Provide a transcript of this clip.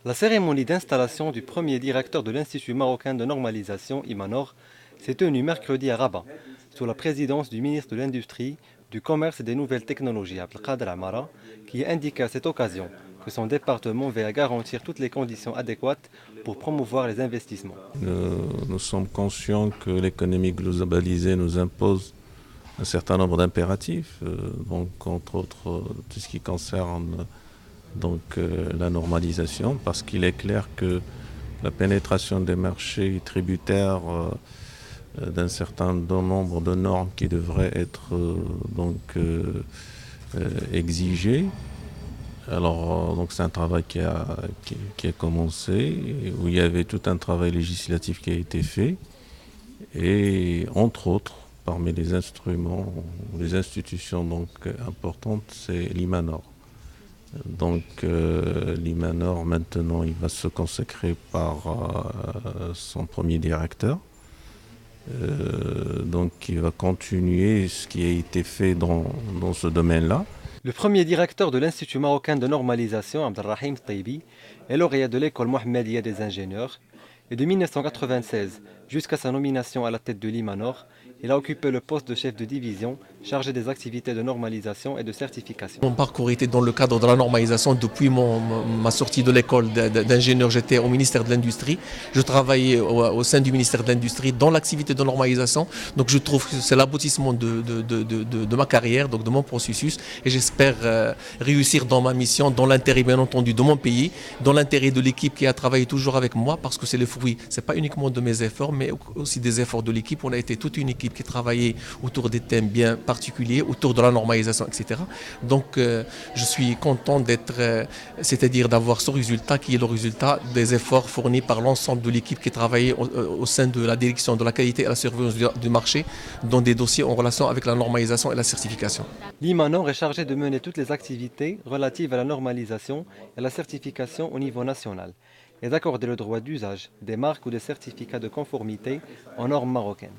La cérémonie d'installation du premier directeur de l'Institut marocain de normalisation, IMANOR, s'est tenue mercredi à Rabat, sous la présidence du ministre de l'Industrie, du Commerce et des Nouvelles Technologies, Abdelkader Amara, qui a indiqué à cette occasion que son département veut à garantir toutes les conditions adéquates pour promouvoir les investissements. Nous sommes conscients que l'économie globalisée nous impose un certain nombre d'impératifs, donc entre autres tout ce qui concerne la normalisation, parce qu'il est clair que la pénétration des marchés est tributaire d'un certain nombre de normes qui devraient être exigées. Alors, donc c'est un travail qui a commencé, où il y avait tout un travail législatif qui a été fait, et entre autres, parmi les instruments, les institutions importantes, c'est l'IMANOR. L'IMANOR, maintenant, il va se consacrer par son premier directeur. Il va continuer ce qui a été fait dans ce domaine-là. Le premier directeur de l'Institut marocain de normalisation, Abdelrahim Taibi, est lauréat de l'école Mohammedia des ingénieurs et de 1996 jusqu'à sa nomination à la tête de l'IMANOR, il a occupé le poste de chef de division chargé des activités de normalisation et de certification. Mon parcours était dans le cadre de la normalisation. Depuis ma sortie de l'école d'ingénieur, j'étais au ministère de l'Industrie. Je travaillais au sein du ministère de l'Industrie dans l'activité de normalisation. Donc je trouve que c'est l'aboutissement de ma carrière, donc de mon processus. Et j'espère réussir dans ma mission, dans l'intérêt bien entendu de mon pays, dans l'intérêt de l'équipe qui a travaillé toujours avec moi, parce que c'est le fruit, c'est pas uniquement de mes efforts, mais aussi des efforts de l'équipe. On a été toute une équipe qui travaillait autour des thèmes bien particuliers, autour de la normalisation, etc. Donc je suis content c'est-à-dire d'avoir ce résultat qui est le résultat des efforts fournis par l'ensemble de l'équipe qui travaillait au sein de la direction de la qualité et la surveillance du marché dans des dossiers en relation avec la normalisation et la certification. L'IMANOR est chargé de mener toutes les activités relatives à la normalisation et à la certification au niveau national et d'accorder le droit d'usage des marques ou des certificats de conformité aux normes marocaines.